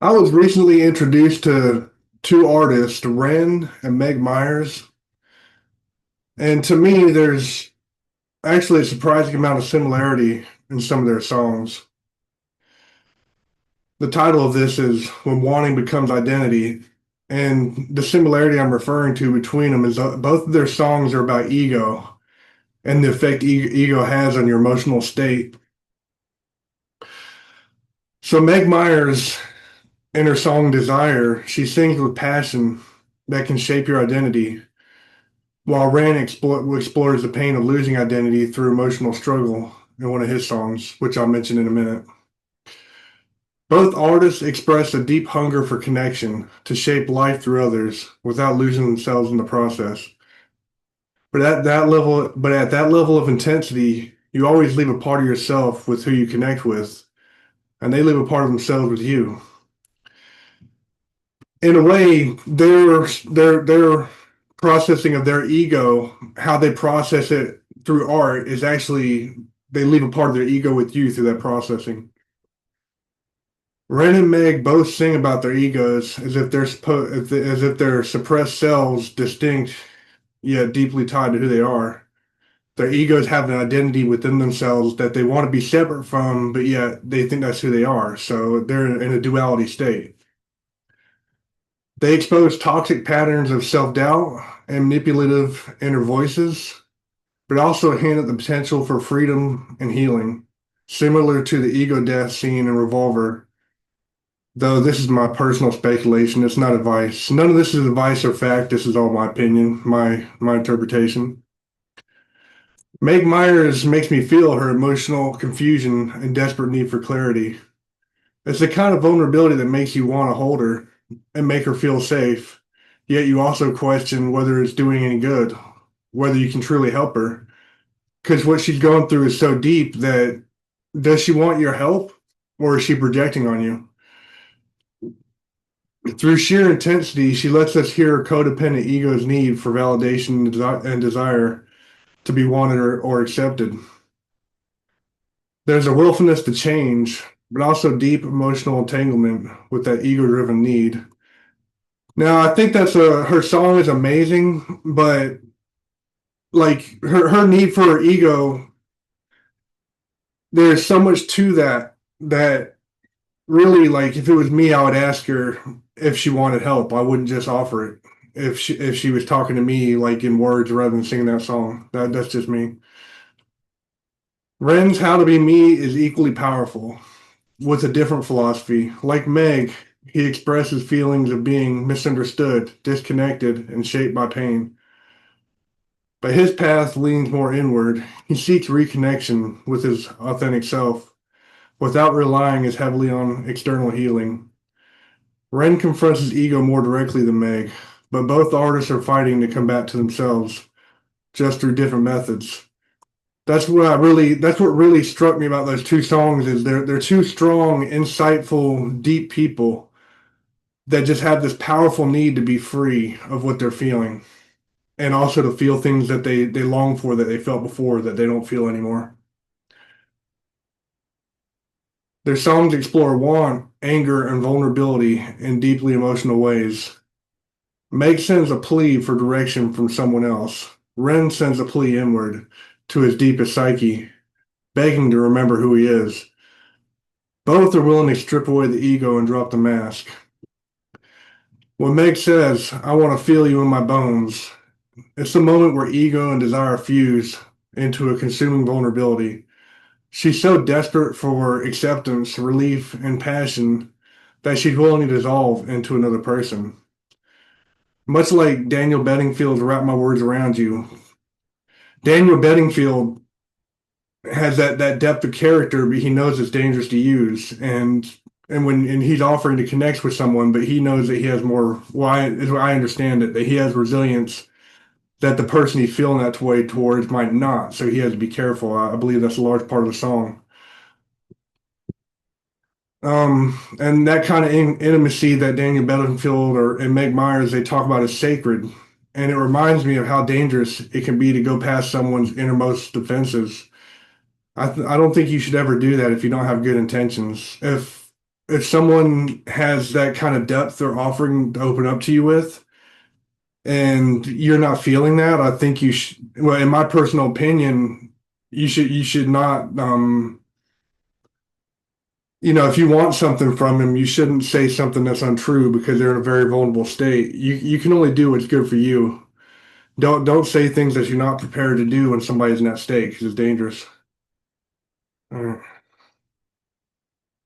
I was recently introduced to two artists, Ren and Meg Myers, and to me, there's actually a surprising amount of similarity in some of their songs. The title of this is When Wanting Becomes Identity, and the similarity I'm referring to between them is both of their songs are about ego and the effect ego has on your emotional state. So Meg Myers, in her song Desire, she sings with passion that can shape your identity while Rand explores the pain of losing identity through emotional struggle in one of his songs, which I'll mention in a minute. Both artists express a deep hunger for connection to shape life through others without losing themselves in the process. But at that level of intensity, you always leave a part of yourself with who you connect with, and they leave a part of themselves with you. In a way, their processing of their ego, how they process it through art, is actually they leave a part of their ego with you through that processing. Ren and Meg both sing about their egos as if they're suppressed selves, distinct yet deeply tied to who they are. Their egos have an identity within themselves that they want to be separate from, but yet they think that's who they are. So they're in a duality state. They expose toxic patterns of self-doubt and manipulative inner voices, but also hint at the potential for freedom and healing, similar to the ego death scene in Revolver. Though this is my personal speculation, it's not advice. None of this is advice or fact. This is all my opinion, my interpretation. Meg Myers makes me feel her emotional confusion and desperate need for clarity. It's the kind of vulnerability that makes you want to hold her and make her feel safe, yet you also question whether it's doing any good, whether you can truly help her. Because what she's going through is so deep that does she want your help or is she projecting on you? Through sheer intensity, she lets us hear her codependent ego's need for validation and desire to be wanted or accepted. There's a willfulness to change, but also deep emotional entanglement with that ego-driven need. Now, I think her song is amazing, but like her need for her ego, there's so much to that really, like, if it was me, I would ask her if she wanted help. I wouldn't just offer it. If she was talking to me like in words rather than singing that song. That's just me. Ren's How to Be Me is equally powerful with a different philosophy. Like Meg, he expresses feelings of being misunderstood, disconnected, and shaped by pain. But his path leans more inward. He seeks reconnection with his authentic self without relying as heavily on external healing. Ren confronts his ego more directly than Meg, but both artists are fighting to come back to themselves, just through different methods. That's what really struck me about those two songs is they're two strong, insightful, deep people that just have this powerful need to be free of what they're feeling and also to feel things that they long for that they felt before that they don't feel anymore. Their songs explore want, anger, and vulnerability in deeply emotional ways. Meg sends a plea for direction from someone else. Ren sends a plea inward to his deepest psyche, begging to remember who he is. Both are willing to strip away the ego and drop the mask. When Meg says, I want to feel you in my bones, it's the moment where ego and desire fuse into a consuming vulnerability. She's so desperate for acceptance, relief, and passion that she's willing to dissolve into another person. Much like Daniel Bedingfield's Wrap My Words Around You, Daniel Bedingfield has that depth of character, but he knows it's dangerous to use. And he's offering to connect with someone, but he knows that he has more. Why is what I understand it that he has resilience that the person he's feeling that way towards might not. So he has to be careful. I believe that's a large part of the song. And that kind of intimacy that Daniel Bedingfield and Meg Myers they talk about is sacred, and it reminds me of how dangerous it can be to go past someone's innermost defenses. I don't think you should ever do that if you don't have good intentions. if someone has that kind of depth they're offering to open up to you with, and you're not feeling that, I think you should, well, in my personal opinion, you should not, if you want something from them, you shouldn't say something that's untrue because they're in a very vulnerable state. You can only do what's good for you. Don't say things that you're not prepared to do when somebody's in that state because it's dangerous. All right.